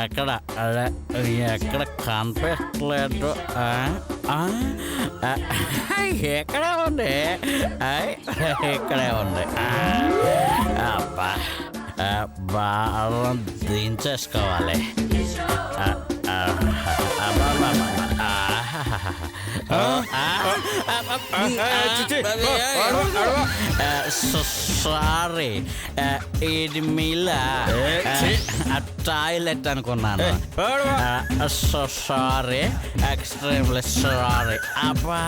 ఎక్కడ అదే ఎక్కడ కనిపించలేదు. ఎక్కడే ఉంది, ఇక్కడే ఉంది. అబ్బా బాగా దించేసుకోవాలి. సారీ, ఇది మీలా టాయిలెట్ అనుకున్నాను. Sorry, extremely sorry. అబ్బా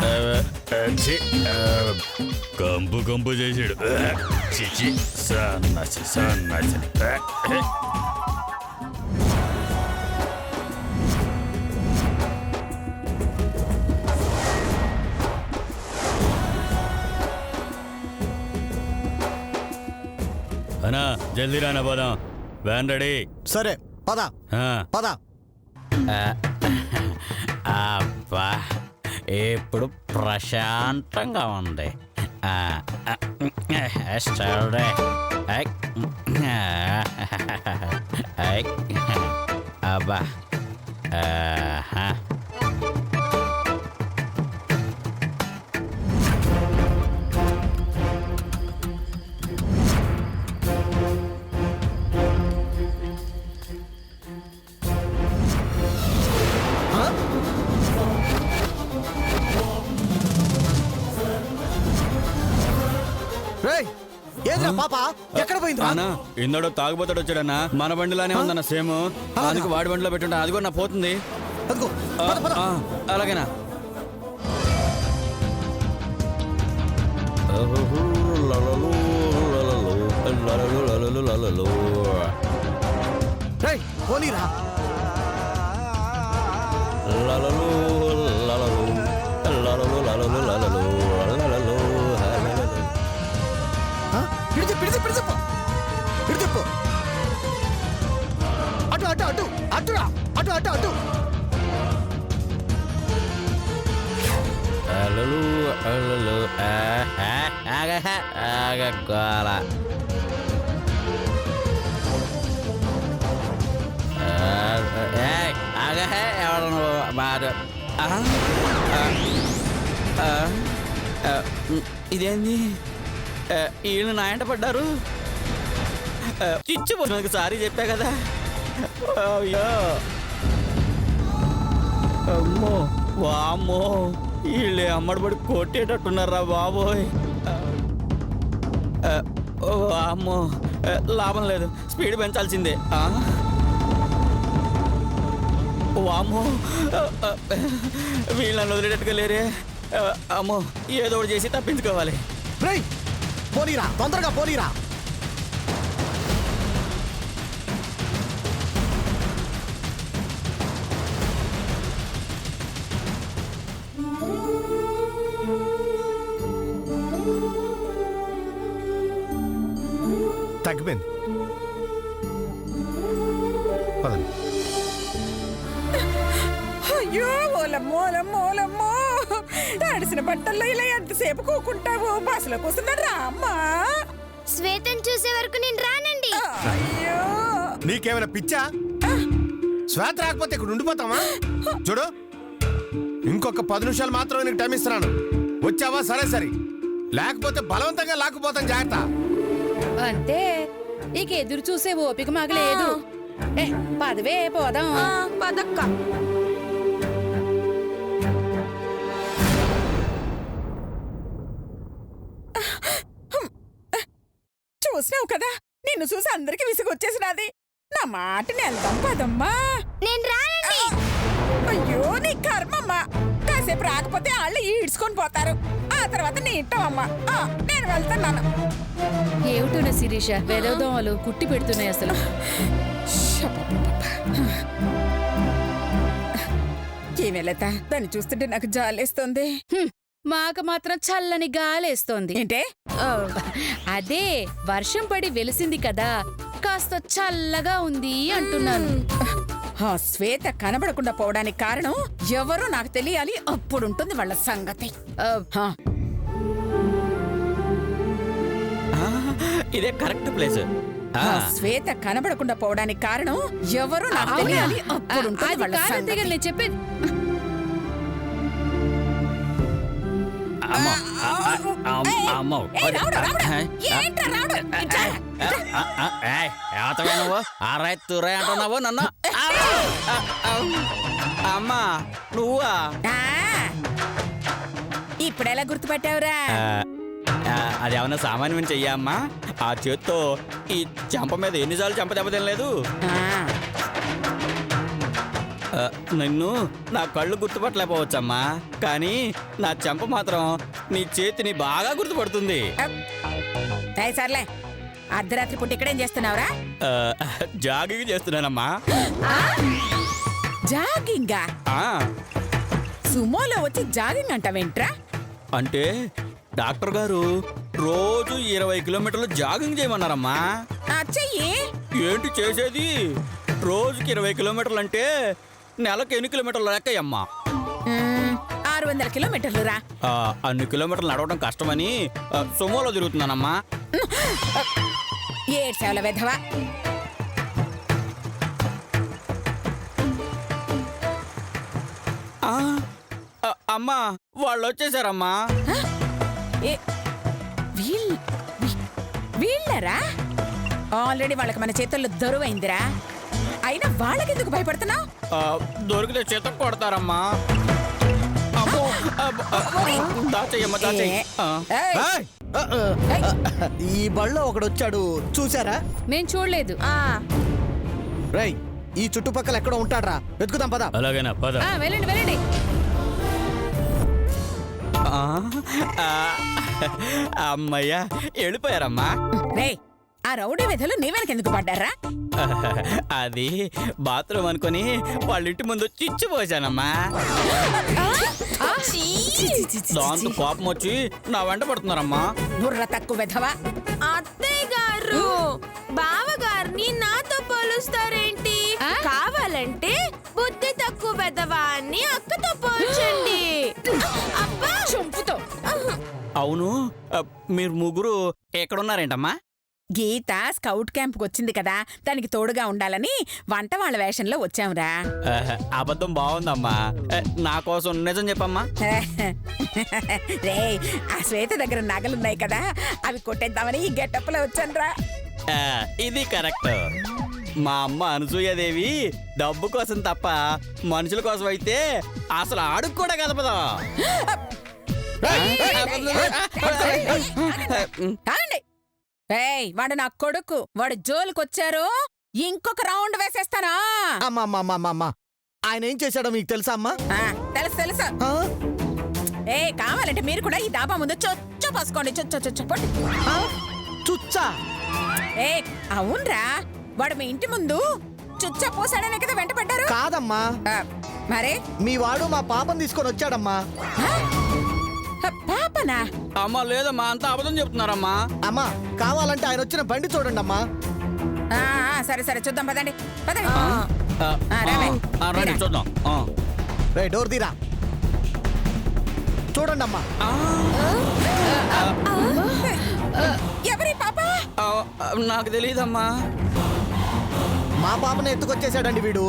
కంపు కంపు చేసాడు. చిచి సన్నాసి సన్నాసి. అన్నా జల్దీ రానా పోదాం. Van ready. సరే పద పద. అబ్బా ఇప్పుడు ప్రశాంతంగా ఉంది. అబ్బా ఏద్రా పాప ఎక్కడ పోయింది? అన్నా ఇందడో తాగుబోతాడు వచ్చాడన్నా. మన బండిలానే ఉందన్న సేమ్. అందుకు వాడి బండిలో పెట్టుంటా. అది కూడా నా పోతుంది. అలాగేనా? పోనీరా. అటు అటు అటు అటురా, అటు అటు అటు. ఆగోల ఎవరు బాగా ఇదేంది? వీళ్ళు నా ఎంట పడ్డారు. చిచ్చిపోయినందుకు సారీ చెప్పా కదా. అయ్యో అమ్మో వామ్మో, వీళ్ళు అమ్మడిపడి కొట్టేటట్టున్నారా బాబోయ్. వామ్మో లాభం లేదు, స్పీడ్ పెంచాల్సిందే. వామ్మో వీళ్ళని వదిలేటట్టుగా లేరే. అమ్మో ఏదో ఒకటి చేసి తప్పించుకోవాలి. పోనీరా, తొందరగా పోనీరా. తగ్గిపోయింది. పదండి. అయ్యో ఓలమ్మో ఓలమ్మో ఓలమ్మో, తడిసిన బట్టల్లో ఇలా ఎంతసేపు కూకుంటావు? బస్సులో కూర్చున్నాడు రా అమ్మా. శ్వేతను చూసే వరకు నేను రానండి. అయ్యో నీకేమైనా పిచ్చా? శ్వేత రాకపోతే ఇక్కడ ఉండిపోతామా? చూడు, ఇంకొక 10 నిమిషాలు మాత్రం నీకు టైం ఇస్తున్నాను. వచ్చావా? సరే సరే, లేకపోతే బలవంతంగా లాక్కుపోతాం. జాగ్రత్త. అంతే, ఇక ఎదురు చూసే ఓపిక మాగలేదు. పదవే పోదాం. పదక్క. చూసినావు కదా, నిన్ను చూసి అందరికి విసుగొచ్చేసినది. నా మాటని వెళ్దాం పదమ్మా. నేను రానండి. అయ్యో నీ కర్మమ్మా, కాసేపు రాకపోతే వాళ్ళు ఈడ్చుకొని పోతారు. ఆ తర్వాత నీ ఇంటమ్మా. నేను వెళ్తున్నాను. ఏమిటోనే శిరీష, వెదవదోమలు కుట్టి పెడుతున్నాయి అసలు. ఏమేలేత, దాన్ని చూస్తుంటే నాకు జాలేస్తుంది. మాకు మాత్రం చల్లని గాలేస్తోంది. ఏంటే? అదే వర్షం పడి వెలిసింది కదా, కాస్త చల్లగా ఉంది అంటున్నాను. ఆ శ్వేత కనబడకుండా పోవడానికి కారణం ఎవరో నాకు తెలియాలి. అప్పుడుంటుంది వాళ్ళ సంగతి. ఇదే కరెక్ట్ ప్లేస్. ఆ శ్వేత కనబడకుండా పోవడానికి కారణం ఎవరు నాకు తెలియాలి. అప్పుడు ఉంటుంది అది వాళ్ళ కాదంతే కదా సంగతి. నేను చెప్పేది. అమ్మో అమ్మో ఏయ్, రావుడు, రావుడు. ఏంట్రా రావుడు? ఇట్రా. ఏతవే నువ్వు అరై తురై అంటున్నావు నన్ను అమ్మా నువ్వా ఆ, ఇప్పుడెలా గుర్తుపట్టావురా? అది ఏమన్నా సామాన్యం చెయ్యా అమ్మా ఆ చేత్తో ఈ చెంప మీద ఎన్నిసార్లు చెంప దెబ్బ తినలేదు ఆ, నిన్ను నా కళ్ళు గుర్తుపట్టలేకపోవచ్చమ్మా కానీ నా చెంప మాత్రం నీ చేతిని బాగా గుర్తుపడుతుంది ఏయ్, సర్లే అర్ధరాత్రి పుట్టి ఇక్కడేం చేస్తున్నావురా? జాగింగ్ చేస్తున్నానమ్మా జాగింగా? ఆ, సుమోలో వచ్చి జాగింగ్ అంటావేంట్రా? అంటే డాక్టర్ గారు రోజు 20 కిలోమీటర్లు జాగింగ్ చేయమన్నారమ్మా చెయ్యి. ఏంటి చేసేది రోజుకి 20 కిలోమీటర్లు అంటే నెలకు ఎన్ని కిలోమీటర్లు లెక్కయ్యమ్మా 600 కిలోమీటర్లు రా. అన్ని కిలోమీటర్లు నడవడం కష్టమని సుమోలో తిరుగుతున్నానమ్మా ఏడ్సేవల వెధవా. ఆ, అమ్మా వాళ్ళు వచ్చేసారమ్మా ఏ, వీళ్ళరా? ఆల్రెడీ వాళ్ళకి మన చేతుల్లో దొరువైందిరా. అయినా వాళ్ళకెందుకు భయపడుతున్నావు? దొరికితే చేత కొడతారమ్మా అమ్మో, దాచేయమ్మా దాచేయి ఈ బళ్ళో ఒకడు వచ్చాడు చూసారా? మేం చూడలేదు. రై ఈ చుట్టుపక్కల ఎక్కడో ఉంటాడ్రా, వెతుకుదాం పద. అలాగేనా పద వెళ్ళండి వెళ్ళండి. అమ్మయ్యా వెళ్ళిపోయారమ్మా రేయ్, ఆ రౌడీ వెధలు నీ వెనకెందుకు పడ్డారా? అది బాత్రూమ్ అనుకుని వాళ్ళ ఇంటి ముందు చిచ్చు పోసానమ్మా దాంతో కోపం వచ్చి నా వెంట పడుతున్నారమ్మా బుర్ర తక్కువ వెధవా. అత్తయ్య గారు బావగారిని నాతో పోలుస్తారేంటి? కావాలంటే బుద్ధి తక్కువ పెద్దవా అని అక్కతో పోల్చండి. అబ్బా చంపుతో. అవును మీరు ముగ్గురు ఎక్కడున్నారేంటమ్మా గీత స్కౌట్ క్యాంప్కి వచ్చింది కదా, దానికి తోడుగా ఉండాలని వంట వాళ్ళ వేషంలో వచ్చాంరా. అబద్ధం బాగుందమ్మా నా కోసం నిజం చెప్పమ్మా రేయ్, ఆ శ్వేత దగ్గర నగలున్నాయి కదా, అవి కొట్టేద్దామని ఈ గెటప్లో వచ్చానురా. ఇది కరెక్ట్ మా అమ్మ అనసూయదేవి డబ్బు కోసం తప్ప మనుషుల కోసం అయితే అసలు ఆడుకు కూడా కదపదా కాండి. ఏయ్, వాడు నా కొడుకు, వాడు జోలికొచ్చారు ఇంకొక రౌండ్ వేసేస్తానా? అమ్మా ఆయన ఏం చేశాడో మీకు తెలుసా అమ్మా? తెలుసు తెలుసు. ఆ? ఏ కావాలంటే మీరు కూడా ఈ డాబా ముందు చొచ్చ పోసుకోండి. చొచ్చొచ్చొచ్చొప్పండి. ఆ? చుచ్చా? ఏ అవునరా, వాడు మీ ఇంటి ముందు చుచ్చ పోసాడనే కదా వెంట పడ్డారు. కాదమ్మా, మరే మీ వాడు మా పాపను తీసుకొని వచ్చాడమ్మా. పాపనా? అమ్మా లేదమ్మా అంతా అబద్ధం చెప్తున్నారమ్మా అమ్మా కావాలంటే ఆయన వచ్చిన బండి చూడండి అమ్మా. సరే సరే చూద్దాం, పదండి పదండి. రండి చూద్దాం రే డోర్ తీరా, చూడండి అమ్మా. ఎవరి పాప? నాకు తెలియదమ్మా మా పాపను ఎత్తుకొచ్చేసాడండి వీడు.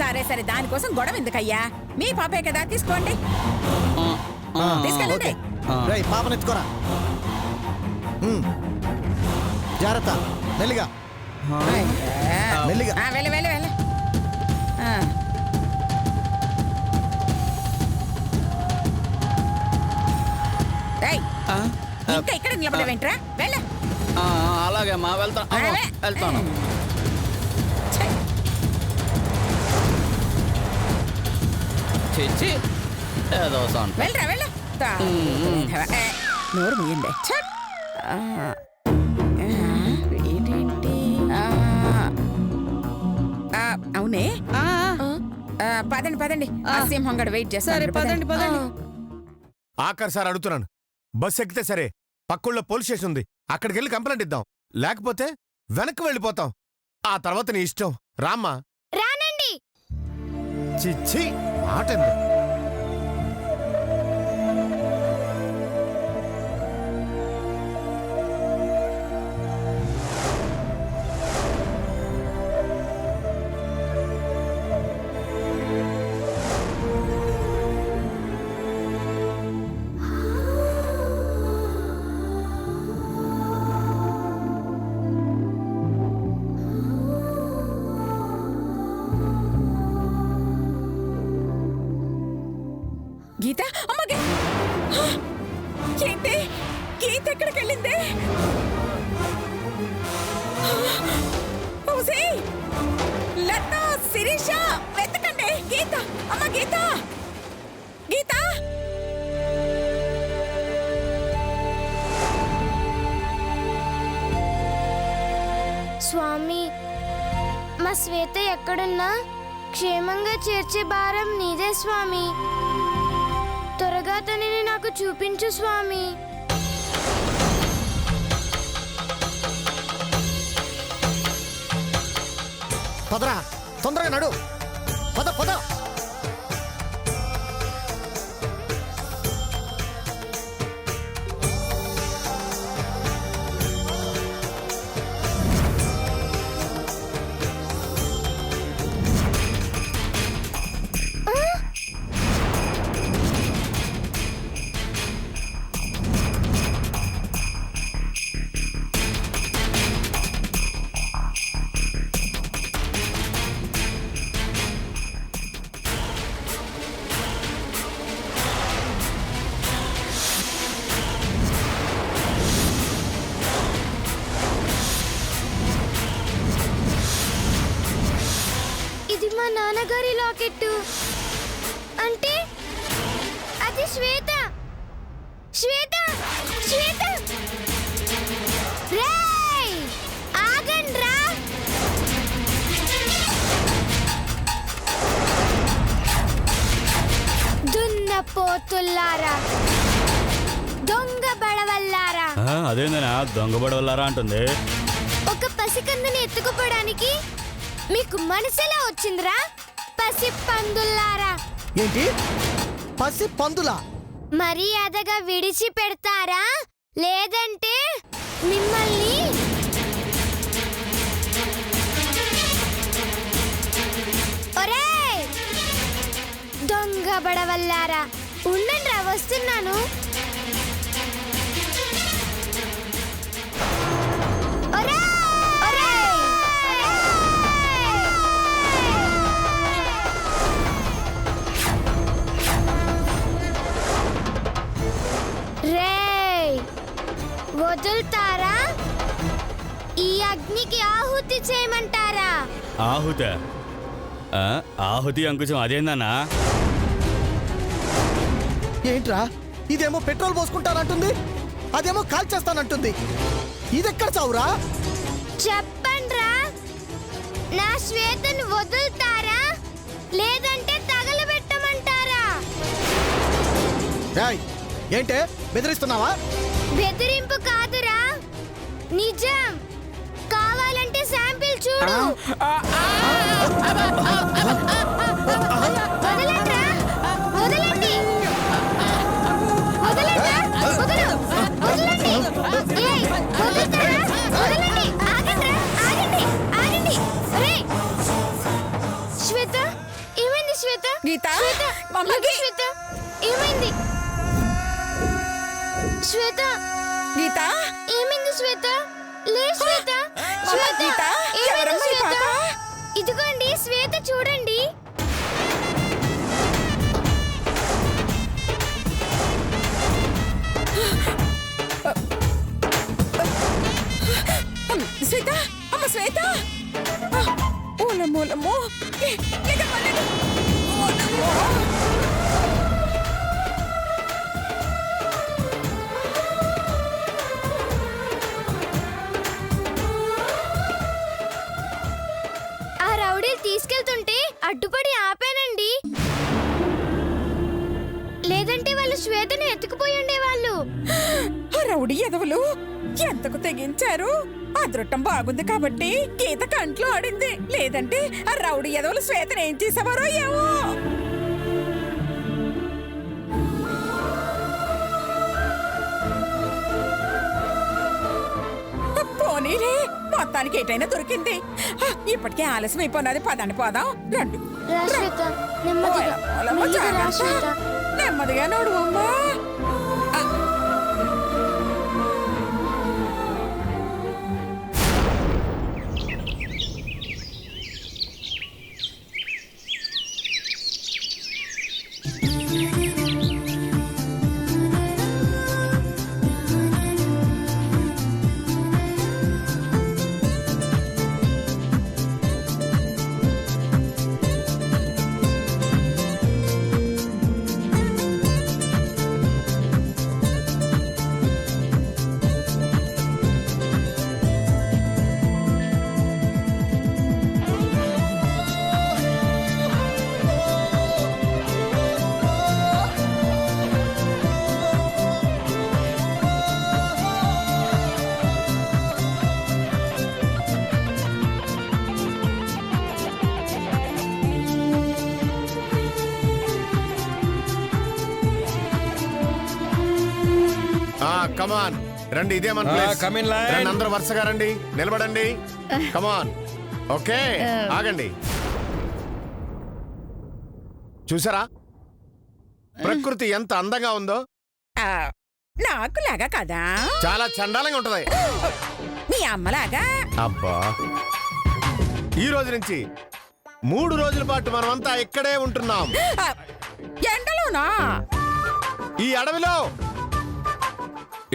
సరే సరే, దానికోసం గొడవ ఎందుకయ్యా? మీ పాపే కదా, తీసుకోండి. తీసుకెళ్ళండి. రేయ్ పాపను ఎత్తుకోరా. జాగ్రత్త, మెల్లిగా మెల్లిగా. వెళ్ళి వెళ్ళి వెళ్ళి. ఇంకా ఇక్కడ నిలబడవేంట్రా? వెళ్ళ. అలాగే అమ్మా వెళ్తాను చిచ్చి ఏదో సౌండ్ వెళ్ళరా వెళ్ళ. నోరు ముయ్యండి. ఏంటి? అవునే, పదండి పదండి. సింహంగడ వెయిట్ చేస్తారు. సరే పదండి పదండి. ఆఖరి సార్ అడుగుతున్నాను, బస్ ఎక్కితే సరే పక్కల్లో పోలీస్ స్టేషన్ ఉంది, అక్కడికి వెళ్ళి కంప్లైంట్ ఇద్దాం. లేకపోతే వెనక్కి వెళ్ళిపోతాం. ఆ తర్వాత నీ ఇష్టం. రామ్మా. రానండి. చిచ్చి మాట ఎంత. స్వామి మా శ్వేత ఎక్కడున్నా క్షేమంగా చేర్చే భారం నీదే స్వామి. త్వరగా తనని నాకు చూపించు స్వామి. పదరా, తొందరగా నడు. పద పద. ఇది మా నాన్నగారి లాకెట్టు. అంటే అది శ్వేత. శ్వేత, శ్వేత! రేయ్! ఆగండ్రా! దున్నపోతుల్లారా, దొంగ బడవల్లారా! అదేందనా దొంగబడవల్లారా అంటుంది. ఒక పసికందుని ఎత్తుకుపోవడానికి మీకు మనసులా వచ్చిందిరా పసి పందుల్లారా? ఏంటి పసి పందులా? మర్యాదగా విడిచి పెడతారా లేదంటే మిమ్మల్ని ఒరేయ్ దొంగ బడవల్లారా, ఉండండిరా వస్తున్నాను. రేయ్ వదులుతారా? ఈ అగ్నికి ఆహుతి చేయమంటారా? ఆహుత ఆహుతి అంకుశం అదేందన్నా? ఏంట్రా, ఇదేమో పెట్రోల్ పోసుకుంటానంటుంది, అదేమో కాల్చేస్తానంటుంది. ఇదెక్కడ చావురా? చెప్పండ్రా, నా శ్వేతను వదులుతారా లేదంటే తగలబెట్టమంటారా? రాయ్, ఏంటే బెదిరిస్తున్నావా? బెదిరింపు కాదురా, నిజం. కావాలంటే శాంపిల్ చూడు. వదలండ్రా, వదలండి. వదలండ్రా, వదలు, వదలండి. ఏయ్, వదులుతారా? వదలండి. ఆగండ్రా, ఆగండి, ఆగండి. ఒరేయ్, శ్వేత, ఏమైంది శ్వేత? గీత, శ్వేత, మమ్మకి. శ్వేత, ఏమైంది శ్వేత? గీత, ఏమైంది శ్వేత? లే శ్వేత, శ్వేత, గీత, ఏమైంది ఎవరమ్మా ఈ శ్వేత? పాప? ఇదిగోండి శ్వేత, చూడండి. శ్వేత, అమ్మ శ్వేత! ఓలమ్మో, ఆ రౌడీలు తీసుకెళ్తుంటే అడ్డుపడి ఆపానండి. లేదంటే వాళ్ళు శ్వేతను ఎత్తుకుపోయి ఉండేవాళ్ళు. ఆ రౌడీ ఎదవలు ఎంతకు తెగించారు? అదృష్టం బాగుంది కాబట్టి గీత కంట్లో ఆడింది. లేదంటే ఆ రౌడీ ఎదవలు శ్వేతను ఏం చేసేవారో ఏమో. పోనీలే, మొత్తానికి ఏటైనా దొరికింది. ఇప్పటికే ఆలస్యం అయిపోయినది. పదండి పోదాం, రండి. రా శ్వేత, నెమ్మదిగా, ఓలమ్మ, మెల్లిగా రా జాగ్రత్త. శ్వేత. నెమ్మదిగా నడువమ్మా. కమాన్ రండి, ఇదే మన ప్లేస్. come in line. రండి, అందరూ వరుసగా రండి, నిలబడండి. కమాన్. ఓకే, ఆగండి. చూసారా ప్రకృతి ఎంత అందంగా ఉందో? ఆ, నాకులాగా కదా చాలా చండాలంగా ఉంటది. మీ అమ్మలాగా. అబ్బా, ఈ రోజు నుంచి 3 రోజుల పాటు మనమంతా ఇక్కడే ఉంటున్నాం. ఆ, ఎండలోనా? ఈ అడవిలో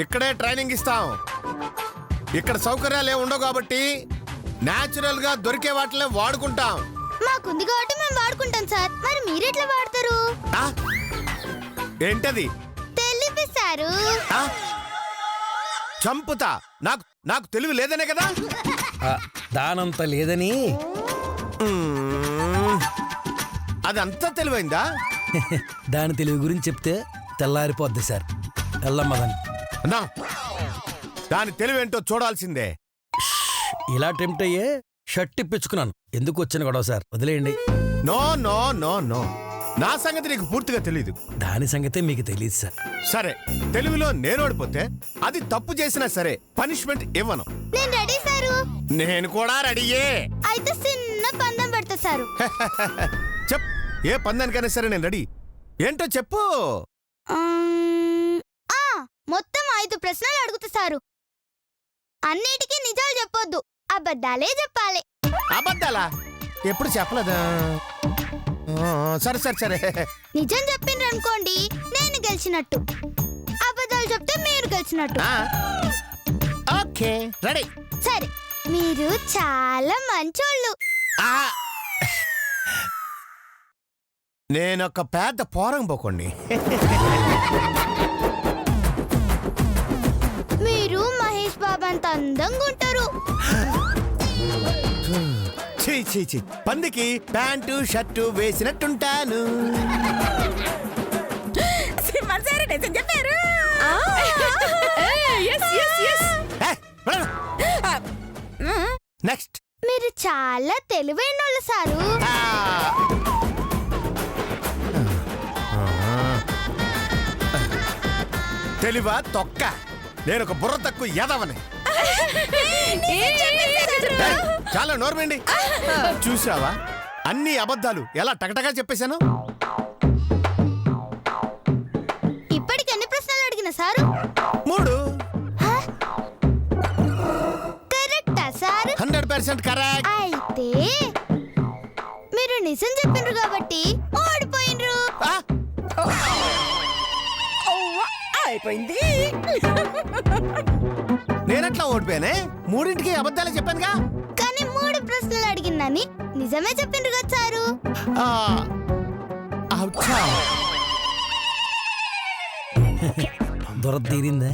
ఇక్కడే ట్రైనింగ్ ఇస్తాం. ఇక్కడ సౌకర్యాలు ఏమి ఉండవు కాబట్టి నేచురల్ గా దొరికే వాటినే వాడుకుంటాం. మాకుంది కాబట్టి మేము వాడుకుంటాం సార్. మరి మీరెట్లా వాడతారు? ఆ? ఏంటది? తెలిపిస్తారు. ఆ? చంపుతా. నాకు నాకు తెలివి లేదనే కదా. దానంత లేదని మ్మ్. అది అంతా తెలివైందా? దాని తెలివి గురించి చెప్తే తెల్లారిపోద్ది సార్. వెళ్ళమ్మదని అన్నా, దాని తెలివేంటో చూడాల్సిందే. ఇలా టెంప్ట్ అయ్యే షర్ట్ ఇప్పించుకున్నాను. ఎందుకు వచ్చిన గొడవ సార్, వదిలేయండి. నో నో నో నో, నా సంగతి నీకు పూర్తిగా తెలీదు. దాని సంగతే మీకు తెలియదు సార్. సరే, తెలివిలో నేను ఓడిపోతే అది తప్పు చేసినా సరే పనిష్మెంట్ ఇవ్వను. నేను రెడీ సారు. నేను కూడా రెడీయే. అయితే చిన్న పందెం పెడతా సారు. చెప్, ఏ పందానికైనా సరే నేను రెడీ. ఏంటో చెప్పు. మొత్తం 5 ప్రశ్నలు అడుగుతా సారు. అన్నిటికీ నిజాలు చెప్పొద్దు, అబద్ధాలే చెప్పాలి. అబద్ధాలా? ఎప్పుడు చెప్పలేదా? సరే సరే సరే. నిజం చెప్పిండ్రు అనుకోండి నేను గెలిచినట్టు, అబద్ధాలు చెప్తే మీరు గెలిచినట్టు. Okay, ready. సరే, మీరు చాలా మంచోళ్ళు. నేనొక పెద్ద పోరం పోకండి. మీరు మహేష్ బాబు అంత అందంగా ఉంటారు. చీ చీ చీ, పందికి ప్యాంటు షర్టు వేసినట్టుంటాను. సింహన్ సార్ నిజం చెప్పారు. నెక్స్ట్. మీరు చాలా తెలివైన వాళ్ళు సారు. తెలివా తొక్క, నేను ఒక బుర్ర తక్కువ ఎదవని. చాలా నోర్మండి. చూసావా అన్ని అబద్ధాలు ఎలా టకటగా చెప్పేశాను. ఇప్పటికి ఎన్ని ప్రశ్నలు అడిగిన సారు? 3. కరెక్టా సారు? 100% కరెక్ట్. అయితే మీరు నిజం చెప్పిండ్రు కాబట్టి ఓడిపోయిండ్రు. అయిపోయింది. నేనట్లా ఓడిపోయానే, 3ంటికి అబద్ధాలే చెప్పానుగా. కానీ 3 ప్రశ్నలు అడిగిందని నిజమే చెప్పిండ్రు కదా సారు. దొరద తీరిందా?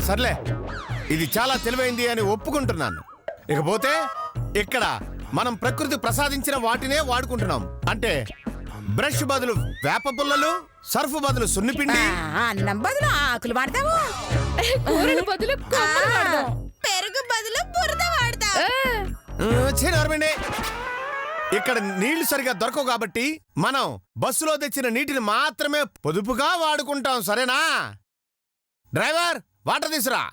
సర్లే, ఇది చాలా తెలివైంది అని ఒప్పుకుంటున్నాను. ఇకపోతే ఇక్కడ మనం ప్రకృతి ప్రసాదించిన వాటినే వాడుకుంటున్నాం. అంటే బ్రష్ బదులు వేప పుల్లలు, సర్ఫ్ బదులు సున్నిపిండి, అన్నం బదులు ఆకులు వాడతాము, కూరల బదులు కొమ్మలు వాడదాం. పెరుగు బదులు బురద వాడతాం. చేరమండి. ఇక్కడ నీళ్లు సరిగా దొరకవు కాబట్టి మనం బస్సులో తెచ్చిన నీటిని మాత్రమే పొదుపుగా వాడుకుంటాం. సరేనా? డ్రైవర్, వాటర్ తీసురా.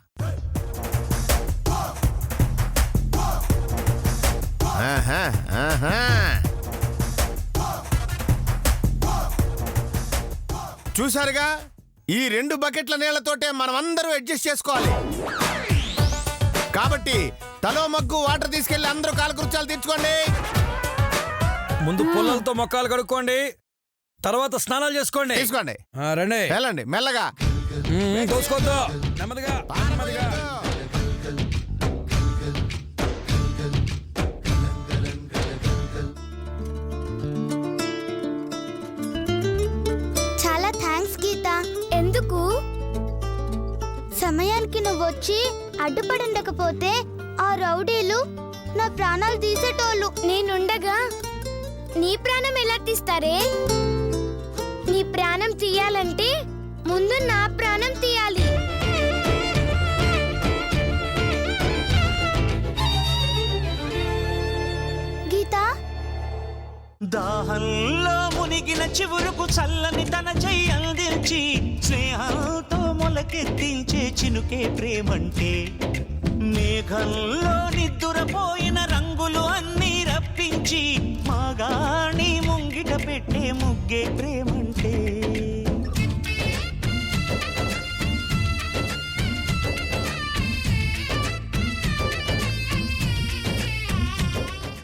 ఆహా, ఆహా. చూసారుగా, ఈ 2 బకెట్ల నీళ్లతోటే మనమందరూ అడ్జస్ట్ చేసుకోవాలి. కాబట్టి తలో మగ్గు వాటర్ తీసుకెళ్లి అందరూ కాలకృత్యాలు తీర్చుకోండి. ముందు పుల్లలతో మొక్కలు కడుక్కోండి, తర్వాత స్నానాలు చేసుకోండి. తీసుకోండి, రండి. వెళ్ళండి మెల్లగా. తోసుకోవద్దు, నెమ్మదిగా నెమ్మదిగా. చాలా థ్యాంక్స్ గీత. ఎందుకు? సమయానికి నువ్వు వచ్చి అడ్డుపడుండకపోతే ఆ రౌడీలు నా ప్రాణాలు తీసేటోళ్ళు. నేనుండగా నీ ప్రాణం ఎలా తీస్తారే? నీ ప్రాణం తీయాలంటే ముందు నా ప్రాణం తీయాలి. గీత, దాహంలో మునిగిన చివురుకు చల్లని తన చెయ్యి అందించి స్నేహంతో మొల మొలకెత్తించే చినుకే ప్రేమంటే మేఘంలో నిద్దురపోయిన రంగులు అన్నీ రప్పించి మాగాణి ముంగిట పెట్టే ముగ్గే ప్రేమంటే